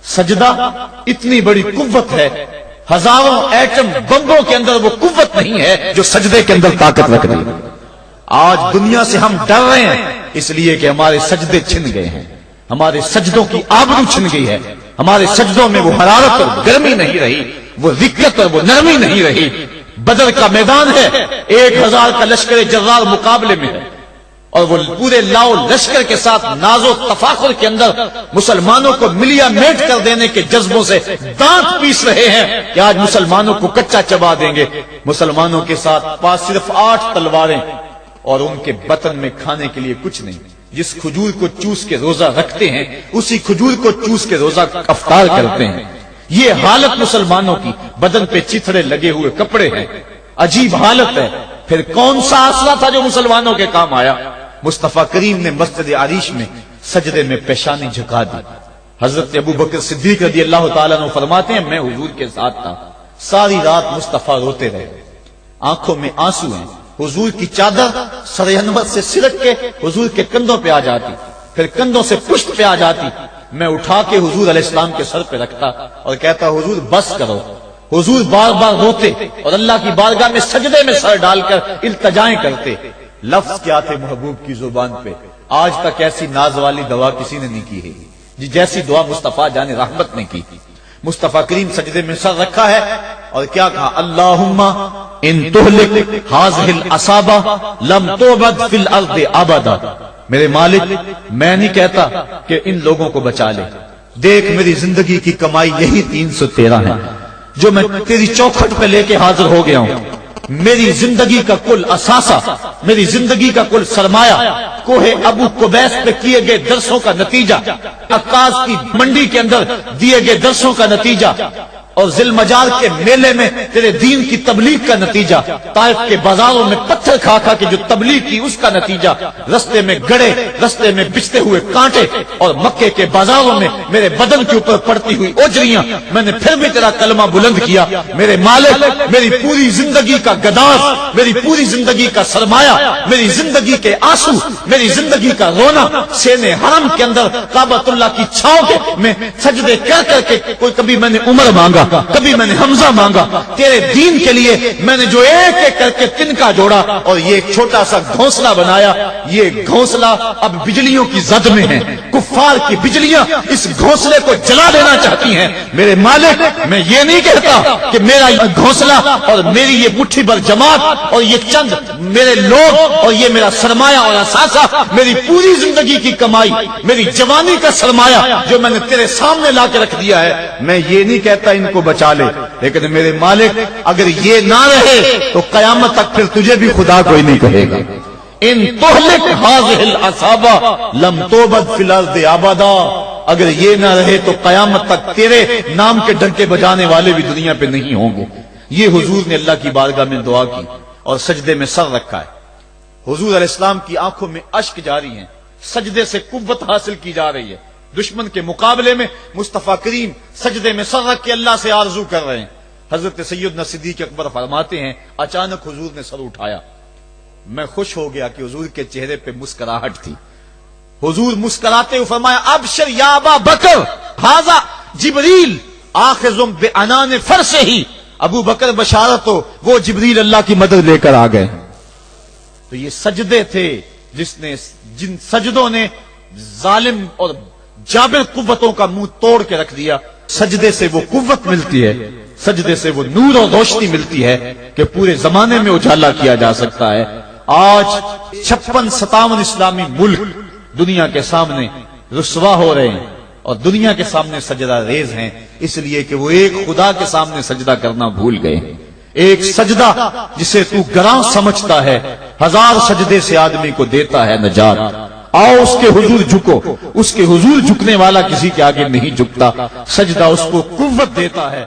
سجدہ اتنی بڑی قوت ہے، ہزاروں ایٹم بمبوں کے اندر وہ قوت نہیں ہے جو سجدے کے اندر طاقت رکھتی ہے۔ آج دنیا سے ہم ڈر رہے ہیں اس لیے کہ ہمارے سجدے چھن گئے ہیں، ہمارے سجدوں کی آبرو چھن گئی ہے، ہمارے سجدوں میں وہ حرارت اور گرمی نہیں رہی، وہ رقت اور وہ نرمی نہیں رہی۔ بدر کا میدان ہے، 1000 کا لشکر جرار مقابلے میں ہے، اور وہ پورے لاؤ لشکر کے ساتھ ناز و تفاخر کے اندر مسلمانوں کو ملیا میٹ کر دینے کے جذبوں سے دانت پیس رہے ہیں کہ آج مسلمانوں کو کچا چبا دیں گے۔ مسلمانوں کے ساتھ پاس صرف 8 تلواریں اور ان کے بطن میں کھانے کے لیے کچھ نہیں۔ جس کھجور کو چوس کے روزہ رکھتے ہیں اسی کھجور کو چوس کے روزہ افطار کرتے ہیں۔ یہ حالت مسلمانوں کی، بدن پہ چتھڑے لگے ہوئے کپڑے ہیں، عجیب حالت ہے۔ پھر کون سا آسرا تھا جو مسلمانوں کے کام آیا؟ مصطفیٰ کریم نے مسجد عریش میں سجدے میں پیشانی جھکا دی۔ حضرت ابو بکر صدیق رضی اللہ تعالیٰ عنہ فرماتے ہیں میں حضور کے ساتھ تھا، ساری رات مصطفیٰ روتے رہے، آنکھوں میں آنسو ہیں، حضور کی چادر سر انور سے سلٹ کے حضور کے کندھوں پہ آ جاتی، پھر کندھوں سے پشت پہ آ جاتی، میں اٹھا کے حضور علیہ السلام کے سر پہ رکھتا اور کہتا حضور بس کرو۔ حضور بار بار روتے اور اللہ کی بارگاہ میں سجدے میں سر ڈال کر التجائیں کرتے۔ لفظ کیا تھے محبوب کی زبان پہ؟ آج تک ایسی ناز والی دعا کسی نے نہیں کی ہے جی جیسی دعا مصطفیٰ جان رحمت نے کی۔ مصطفیٰ کریم سجدے میں سر رکھا ہے اور کیا کہا؟ اللہم ان تہلک ہذہ العصابہ لم تعبد فی الارض ابدا۔ میرے مالک میں نہیں کہتا کہ ان لوگوں کو بچا لے، دیکھ میری زندگی کی کمائی یہی 313 ہے جو میں تیری چوکھٹ پہ لے کے حاضر ہو گیا ہوں۔ میری زندگی کا کل اثاثہ، میری زندگی کا کل سرمایہ کوہ ابو قبیس پہ کیے گئے درسوں کا نتیجہ، عکاظ کی منڈی کے اندر دیے گئے درسوں کا نتیجہ، اور ذی المجال کے میلے میں تیرے دین کی تبلیغ کا نتیجہ، طائف کے بازاروں میں پتھر کھا کھا کے جو تبلیغ کی اس کا نتیجہ، رستے میں گڑے، رستے میں بچتے ہوئے کانٹے، اور مکے کے بازاروں میں میرے بدن کے اوپر پڑتی ہوئی اوجریاں، میں نے پھر بھی تیرا کلمہ بلند کیا۔ میرے مالک میری پوری زندگی کا گداز، میری پوری زندگی کا سرمایہ، میری زندگی کے آنسو، میری زندگی کا رونا سینے حرم کے اندر کعبۃ اللہ کی چھاؤں کے میں سجدے کر کر کے، کوئی کبھی میں نے عمر مانگا، کبھی میں نے حمزہ مانگا، تیرے دین کے لیے میں نے جو ایک ایک کر کے تنکا جوڑا اور یہ ایک چھوٹا سا گھونسلہ بنایا۔ یہ گھونسلہ اب بجلیوں کی زد میں ہے، کفار کی بجلیاں اس گھونسلے کو جلا دینا چاہتی ہیں۔ میرے مالک میں یہ نہیں کہتا کہ میرا گھونسلہ اور میری یہ مٹھی بھر جماعت اور یہ چند میرے لوگ اور یہ میرا سرمایہ اور اثاثہ، میری پوری زندگی کی کمائی، میری جوانی کا سرمایہ جو میں نے تیرے سامنے لا کے رکھ دیا ہے، میں یہ نہیں کہتا ان کو بچا لے، لیکن میرے مالک اگر یہ نہ رہے تو قیامت تک پھر تجھے بھی خدا کوئی نہیں کہے گا۔ ان تہلک ہذہ العصابہ لم تعبد فی الارض ابدا، اگر یہ نہ رہے تو قیامت تک تیرے نام کے ڈنکے بجانے والے بھی دنیا پہ نہیں ہوں گے۔ یہ حضور نے اللہ کی بارگاہ میں دعا کی اور سجدے میں سر رکھا ہے۔ حضور علیہ السلام کی آنکھوں میں اشک جاری ہیں، سجدے سے قوت حاصل کی جا رہی ہے۔ دشمن کے مقابلے میں مصطفیٰ کریم سجدے میں سر رکھ کے اللہ سے آرزو کر رہے ہیں۔ حضرت سیدنا صدیق اکبر فرماتے ہیں اچانک حضور نے سر اٹھایا، میں خوش ہو گیا کہ حضور کے چہرے پہ مسکراہٹ تھی۔ حضور مسکراتے ہوئے فرمایا ابشر یا ابا بکر ھذا جبریل آخذ بعنان فرسہ، ابو بکر بشارت ہو، وہ جبریل اللہ کی مدد لے کر آ گئے۔ تو یہ سجدے تھے جن سجدوں نے ظالم اور جابر قوتوں کا منہ توڑ کے رکھ دیا۔ سجدے سے وہ قوت ملتی ہے، سجدے سے وہ نور اور روشنی ملتی ہے کہ پورے زمانے میں اجالا کیا جا سکتا ہے۔ آج 56-57 اسلامی ملک دنیا کے سامنے رسوا ہو رہے ہیں اور دنیا کے سامنے سجدہ ریز ہیں، اس لیے کہ وہ ایک خدا کے سامنے سجدہ کرنا بھول گئے ہیں۔ ایک سجدہ جسے تو گراں سمجھتا ہے 1000 سجدے سے آدمی کو دیتا ہے نجات۔ آؤ اس کے حضور جھکو، اس کے حضور جھکنے والا کسی کے آگے نہیں جھکتا، سجدہ اس کو قوت دیتا ہے۔